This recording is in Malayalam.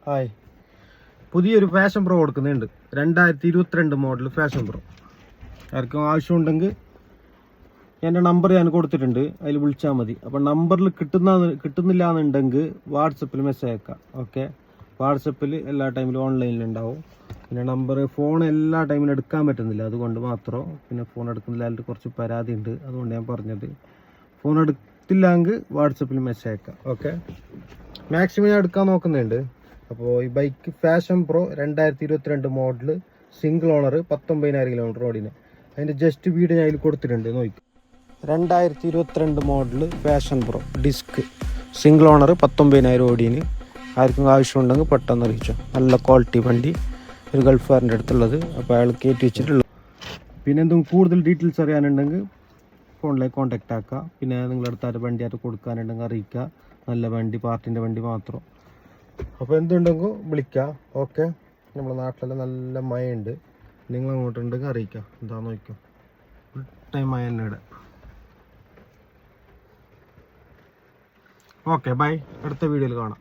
ഹായ്, പുതിയൊരു ഫാഷൻ പ്രോ കൊടുക്കുന്നുണ്ട്. 2022 മോഡൽ ഫാഷൻ പ്രോ. ആർക്കും ആവശ്യമുണ്ടെങ്കിൽ എൻ്റെ നമ്പർ ഞാൻ കൊടുത്തിട്ടുണ്ട്, അതിൽ വിളിച്ചാൽ മതി. അപ്പം നമ്പറിൽ കിട്ടുന്നില്ല എന്നുണ്ടെങ്കിൽ വാട്സപ്പിൽ മെസ്സേജ് അയക്കാം. ഓക്കെ, വാട്സപ്പിൽ എല്ലാ ടൈമിലും ഓൺലൈനിലുണ്ടാവും. പിന്നെ ഫോൺ എല്ലാ ടൈമിലും എടുക്കാൻ പറ്റുന്നില്ല, അതുകൊണ്ട് മാത്രം. പിന്നെ ഫോൺ എടുക്കുന്നില്ല, അതിൽ കുറച്ച് പരാതി ഉണ്ട്, അതുകൊണ്ട് ഞാൻ പറഞ്ഞത്. ഫോൺ എടുത്തില്ലെങ്കിൽ വാട്സപ്പിൽ മെസ്സേജ് അയക്കാം. ഓക്കെ, മാക്സിമം ഞാൻ എടുക്കാൻ നോക്കുന്നുണ്ട്. അപ്പോൾ ഈ bike Passion Pro 2022 model single owner 19,000 kilometre ഓടിന്. അതിൻ്റെ ജസ്റ്റ് വീഡിയോ ഞാൻ അതിൽ കൊടുത്തിട്ടുണ്ട്, നോക്കി. 2022 model Passion Pro disc single owner 19,000 ഓടിന്. ആർക്കും ആവശ്യമുണ്ടെങ്കിൽ പെട്ടെന്ന് അറിയിച്ചോ. നല്ല ക്വാളിറ്റി വണ്ടി, ഒരു ഗൾഫുകാരൻ്റെ അടുത്തുള്ളത്. അപ്പോൾ അയാൾ കയറ്റി വെച്ചിട്ടുള്ളത്. പിന്നെ എന്തും കൂടുതൽ ഡീറ്റെയിൽസ് അറിയാനുണ്ടെങ്കിൽ ഫോണിലേക്ക് കോൺടാക്റ്റ് ആക്കുക. പിന്നെ നിങ്ങളുടെ അടുത്തായിട്ട് വണ്ടി ആയിട്ട് കൊടുക്കാനുണ്ടെങ്കിൽ അറിയിക്കുക. നല്ല വണ്ടി, പാർട്ടിൻ്റെ വണ്ടി മാത്രം. അപ്പോൾ എന്തുണ്ടെങ്കിൽ വിളിക്കാം. ഓക്കെ, നമ്മുടെ നാട്ടിലെല്ലാം നല്ല മഴയുണ്ട്, നിങ്ങൾ അങ്ങോട്ടുണ്ടെങ്കിൽ അറിയിക്കാം. എന്താ നോക്കാം, ഫുൾ ടൈം മഴ തന്നെ ഇവിടെ. ഓക്കെ, ബൈ, അടുത്ത വീഡിയോയിൽ കാണാം.